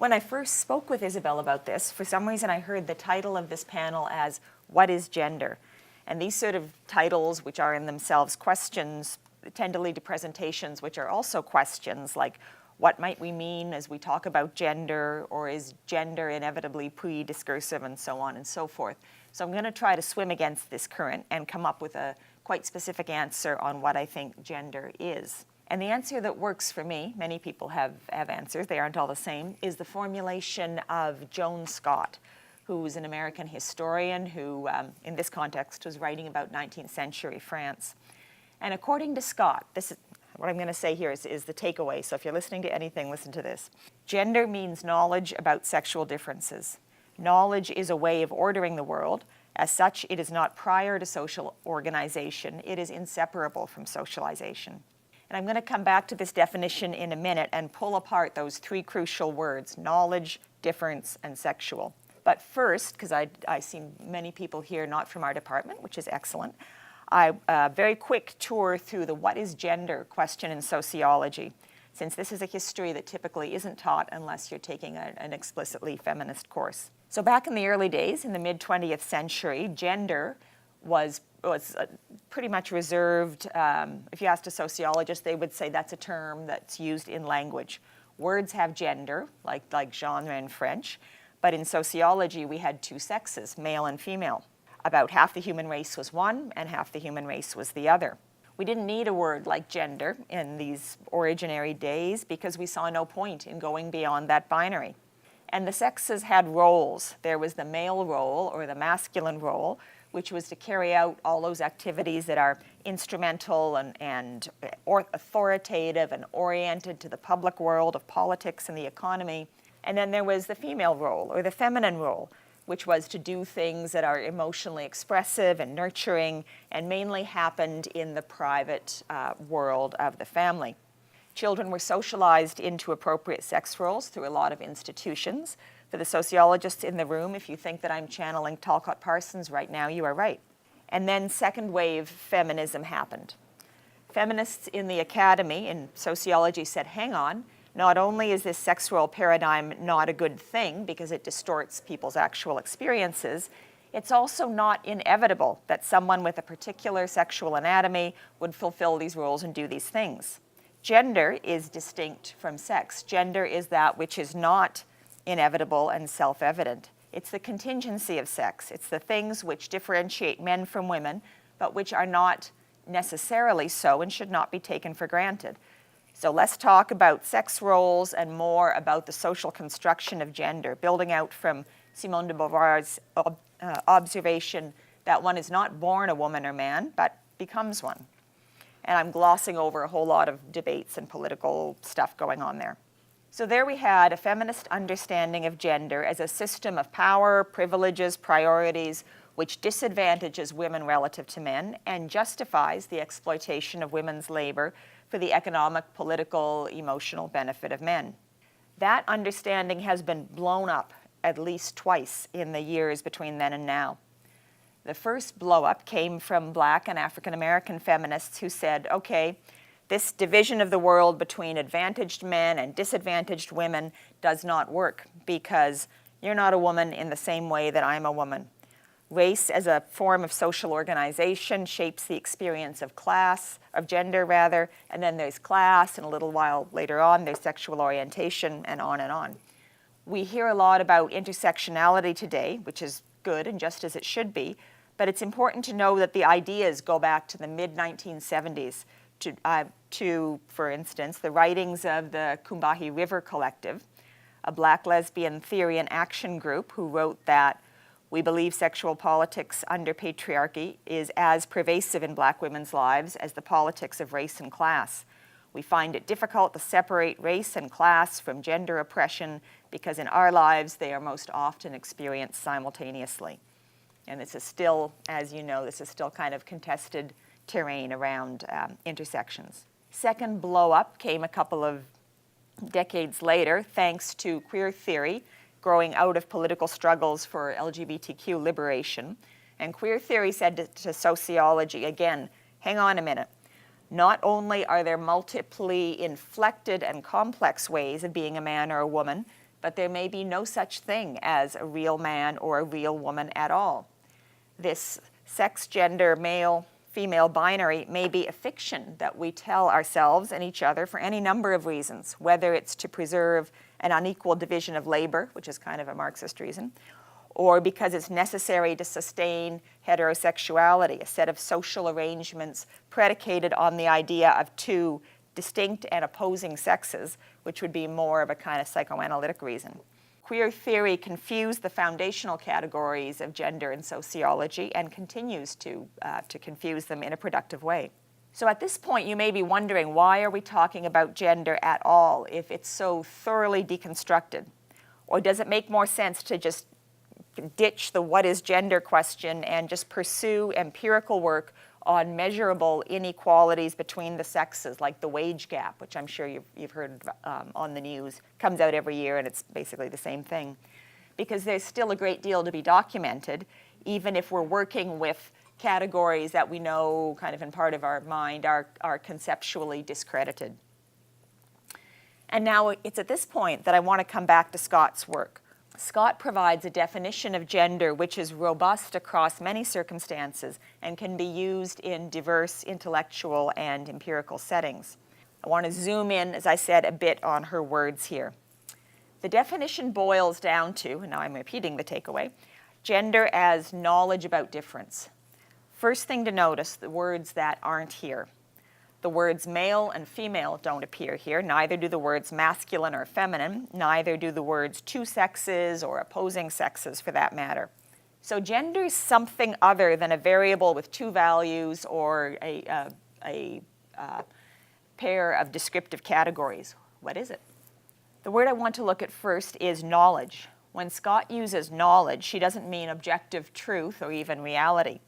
When I first spoke with Isabel about this, for some reason I heard the title of this panel as "What is Gender?" And these sort of titles, which are in themselves questions, tend to lead to presentations which are also questions, like what might we mean as we talk about gender, or is gender inevitably pre-discursive, and so on and so forth. So I'm going to try to swim against this current and come up with a quite specific answer on what I think gender is. And the answer that works for me, many people have answers, they aren't all the same, is the formulation of Joan Scott, who was an American historian who, in this context, was writing about 19th century France. And according to Scott, this is what I'm going to say here is the takeaway, so if you're listening to anything, listen to this. Gender means knowledge about sexual differences. Knowledge is a way of ordering the world. As such, it is not prior to social organization. It is inseparable from socialization. And I'm going to come back to this definition in a minute and pull apart those three crucial words: knowledge, difference, and sexual. But first, because I see many people here not from our department, which is excellent, a very quick tour through the what is gender question in sociology, since this is a history that typically isn't taught unless you're taking an explicitly feminist course. So back in the early days, in the mid-20th century, gender was pretty much reserved. If you asked a sociologist, they would say that's a term that's used in language. Words have gender, like genre in French, but in sociology we had two sexes, male and female. About half the human race was one, and half the human race was the other. We didn't need a word like gender in these originary days because we saw no point in going beyond that binary. And the sexes had roles. There was the male role, or the masculine role, which was to carry out all those activities that are instrumental and authoritative and oriented to the public world of politics and the economy. And then there was the female role, or the feminine role, which was to do things that are emotionally expressive and nurturing, and mainly happened in the private world of the family. Children were socialized into appropriate sex roles through a lot of institutions. For the sociologists in the room, if you think that I'm channeling Talcott Parsons right now, you are right. And then second wave feminism happened. Feminists in the academy in sociology said, hang on, not only is this sex role paradigm not a good thing because it distorts people's actual experiences, it's also not inevitable that someone with a particular sexual anatomy would fulfill these roles and do these things. Gender is distinct from sex. Gender is that which is not inevitable and self-evident. It's the contingency of sex. It's the things which differentiate men from women, but which are not necessarily so and should not be taken for granted. So let's talk about sex roles and more about the social construction of gender, building out from Simone de Beauvoir's observation that one is not born a woman or man, but becomes one. And I'm glossing over a whole lot of debates and political stuff going on there. So there we had a feminist understanding of gender as a system of power, privileges, priorities, which disadvantages women relative to men and justifies the exploitation of women's labor for the economic, political, emotional benefit of men. That understanding has been blown up at least twice in the years between then and now. The first blow-up came from Black and African American feminists who said, okay, this division of the world between advantaged men and disadvantaged women does not work because you're not a woman in the same way that I'm a woman. Race as a form of social organization shapes the experience of gender rather, and then there's class, and a little while later on there's sexual orientation, and on and on. We hear a lot about intersectionality today, which is good and just as it should be, but it's important to know that the ideas go back to the mid-1970s to, for instance, the writings of the Combahee River Collective, a Black lesbian theory and action group who wrote that we believe sexual politics under patriarchy is as pervasive in Black women's lives as the politics of race and class. We find it difficult to separate race and class from gender oppression because in our lives they are most often experienced simultaneously. And this is still, as you know, this is still kind of contested terrain around intersections. Second blow-up came a couple of decades later thanks to queer theory growing out of political struggles for LGBTQ liberation. And queer theory said to sociology, again, hang on a minute. Not only are there multiply inflected and complex ways of being a man or a woman, but there may be no such thing as a real man or a real woman at all. This sex, gender, male, female binary may be a fiction that we tell ourselves and each other for any number of reasons, whether it's to preserve an unequal division of labor, which is kind of a Marxist reason, or because it's necessary to sustain heterosexuality, a set of social arrangements predicated on the idea of two distinct and opposing sexes, which would be more of a kind of psychoanalytic reason. Queer theory confused the foundational categories of gender in sociology and continues to confuse them in a productive way. So at this point, you may be wondering, why are we talking about gender at all if it's so thoroughly deconstructed? Or does it make more sense to just ditch the what is gender question and just pursue empirical work on measurable inequalities between the sexes, like the wage gap, which I'm sure you've heard on the news, comes out every year, and it's basically the same thing. Because there's still a great deal to be documented, even if we're working with categories that we know kind of in part of our mind are conceptually discredited. And now it's at this point that I want to come back to Scott's work. Scott provides a definition of gender which is robust across many circumstances and can be used in diverse intellectual and empirical settings. I want to zoom in, as I said, a bit on her words here. The definition boils down to, and now I'm repeating the takeaway, gender as knowledge about difference. First thing to notice, the words that aren't here. The words male and female don't appear here, neither do the words masculine or feminine, neither do the words two sexes or opposing sexes for that matter. So gender is something other than a variable with two values or a pair of descriptive categories. What is it? The word I want to look at first is knowledge. When Scott uses knowledge, she doesn't mean objective truth or even reality.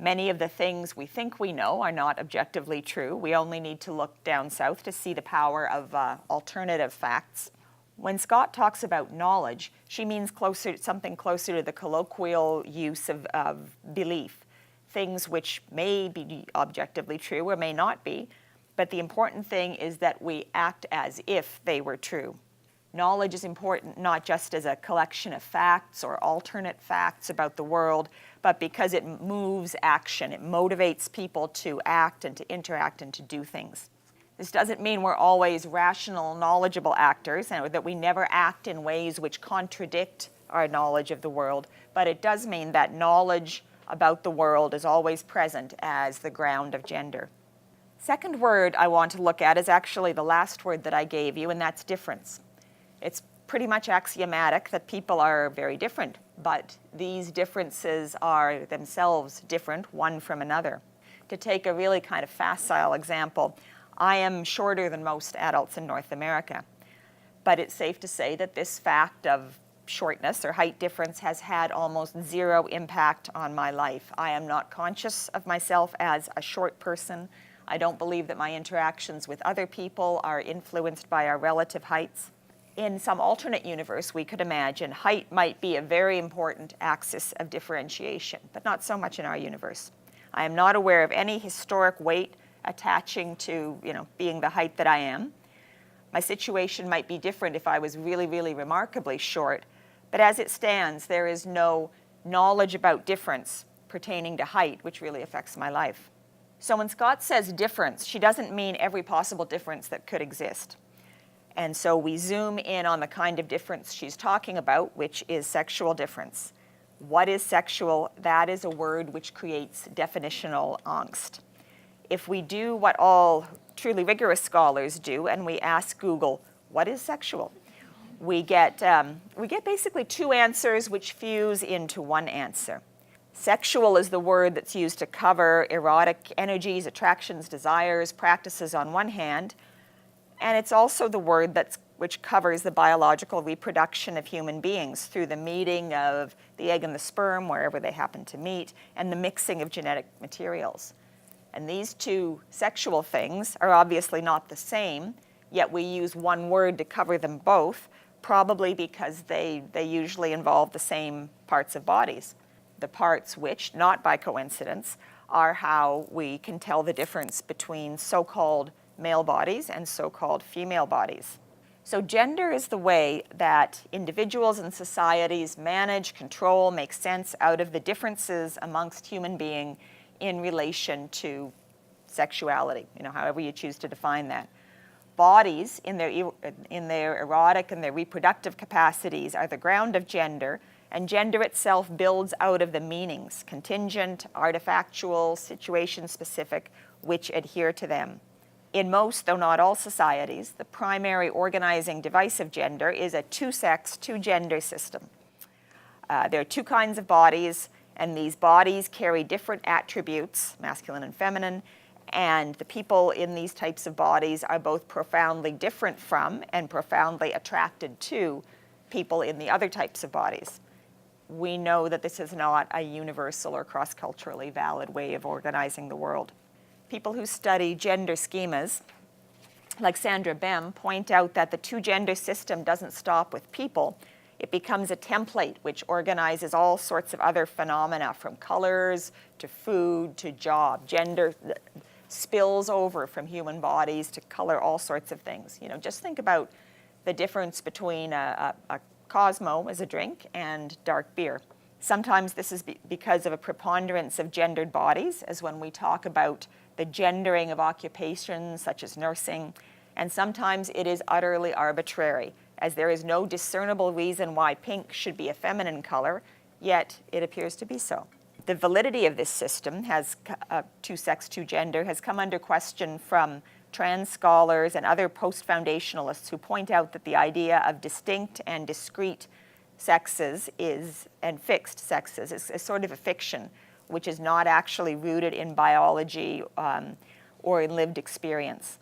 Many of the things we think we know are not objectively true. We only need to look down south to see the power of alternative facts. When Scott talks about knowledge, she means something closer to the colloquial use of belief, things which may be objectively true or may not be, but the important thing is that we act as if they were true. Knowledge is important not just as a collection of facts or alternate facts about the world, but because it moves action. It motivates people to act and to interact and to do things. This doesn't mean we're always rational, knowledgeable actors, and that we never act in ways which contradict our knowledge of the world, but it does mean that knowledge about the world is always present as the ground of gender. Second word I want to look at is actually the last word that I gave you, and that's difference. It's pretty much axiomatic that people are very different, but these differences are themselves different, one from another. To take a really kind of facile example, I am shorter than most adults in North America, but it's safe to say that this fact of shortness or height difference has had almost zero impact on my life. I am not conscious of myself as a short person. I don't believe that my interactions with other people are influenced by our relative heights. In some alternate universe, we could imagine height might be a very important axis of differentiation, but not so much in our universe. I am not aware of any historic weight attaching to, being the height that I am. My situation might be different if I was really, really remarkably short, but as it stands, there is no knowledge about difference pertaining to height, which really affects my life. So when Scott says difference, she doesn't mean every possible difference that could exist. And so we zoom in on the kind of difference she's talking about, which is sexual difference. What is sexual? That is a word which creates definitional angst. If we do what all truly rigorous scholars do, and we ask Google, what is sexual? We get basically two answers which fuse into one answer. Sexual is the word that's used to cover erotic energies, attractions, desires, practices on one hand, and it's also the word which covers the biological reproduction of human beings through the meeting of the egg and the sperm, wherever they happen to meet, and the mixing of genetic materials. And these two sexual things are obviously not the same, yet we use one word to cover them both, probably because they usually involve the same parts of bodies. The parts which, not by coincidence, are how we can tell the difference between so-called male bodies and so-called female bodies. So gender is the way that individuals and societies manage, control, make sense out of the differences amongst human beings in relation to sexuality, however you choose to define that. Bodies in their erotic and their reproductive capacities are the ground of gender, and gender itself builds out of the meanings, contingent, artifactual, situation-specific, which adhere to them. In most, though not all societies, the primary organizing device of gender is a two-sex, two-gender system. There are two kinds of bodies, and these bodies carry different attributes, masculine and feminine, and the people in these types of bodies are both profoundly different from and profoundly attracted to people in the other types of bodies. We know that this is not a universal or cross-culturally valid way of organizing the world. People who study gender schemas, like Sandra Bem, point out that the two-gender system doesn't stop with people. It becomes a template which organizes all sorts of other phenomena, from colors to food to job. Gender spills over from human bodies to color all sorts of things. Just think about the difference between a Cosmo as a drink and dark beer. Sometimes this is because of a preponderance of gendered bodies, as when we talk about the gendering of occupations such as nursing, and sometimes it is utterly arbitrary, as there is no discernible reason why pink should be a feminine color, yet it appears to be so. The validity of this system, two-sex, two-gender, has come under question from trans scholars and other post-foundationalists who point out that the idea of distinct and discrete sexes and fixed sexes is sort of a fiction, which is not actually rooted in biology or in lived experience.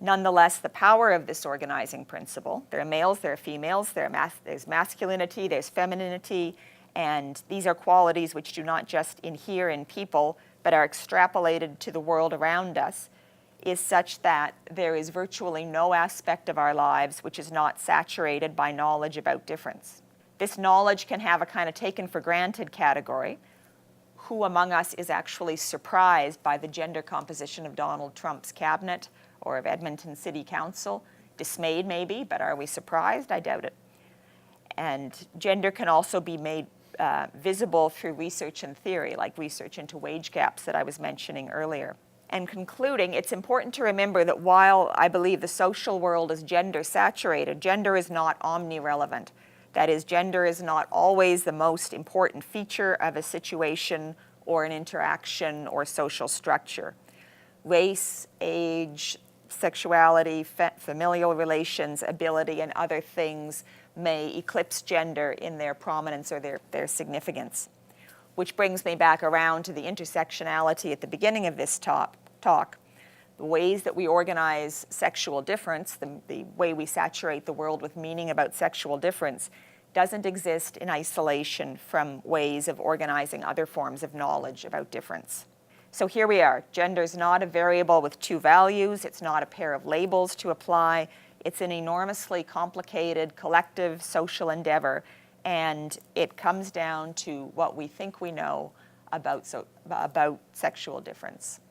Nonetheless, the power of this organizing principle, there are males, there are females, there's masculinity, there's femininity, and these are qualities which do not just inhere in people, but are extrapolated to the world around us, is such that there is virtually no aspect of our lives which is not saturated by knowledge about difference. This knowledge can have a kind of taken for granted category. Who among us is actually surprised by the gender composition of Donald Trump's cabinet or of Edmonton City Council? Dismayed maybe, but are we surprised? I doubt it. And gender can also be made visible through research and theory, like research into wage gaps that I was mentioning earlier. And concluding, it's important to remember that while I believe the social world is gender saturated, gender is not omni-relevant. That is, gender is not always the most important feature of a situation or an interaction or social structure. Race, age, sexuality, familial relations, ability, and other things may eclipse gender in their prominence or their significance. Which brings me back around to the intersectionality at the beginning of this talk. The ways that we organize sexual difference, the way we saturate the world with meaning about sexual difference, doesn't exist in isolation from ways of organizing other forms of knowledge about difference. So here we are. Gender is not a variable with two values. It's not a pair of labels to apply. It's an enormously complicated collective social endeavor, and it comes down to what we think we know about sexual difference.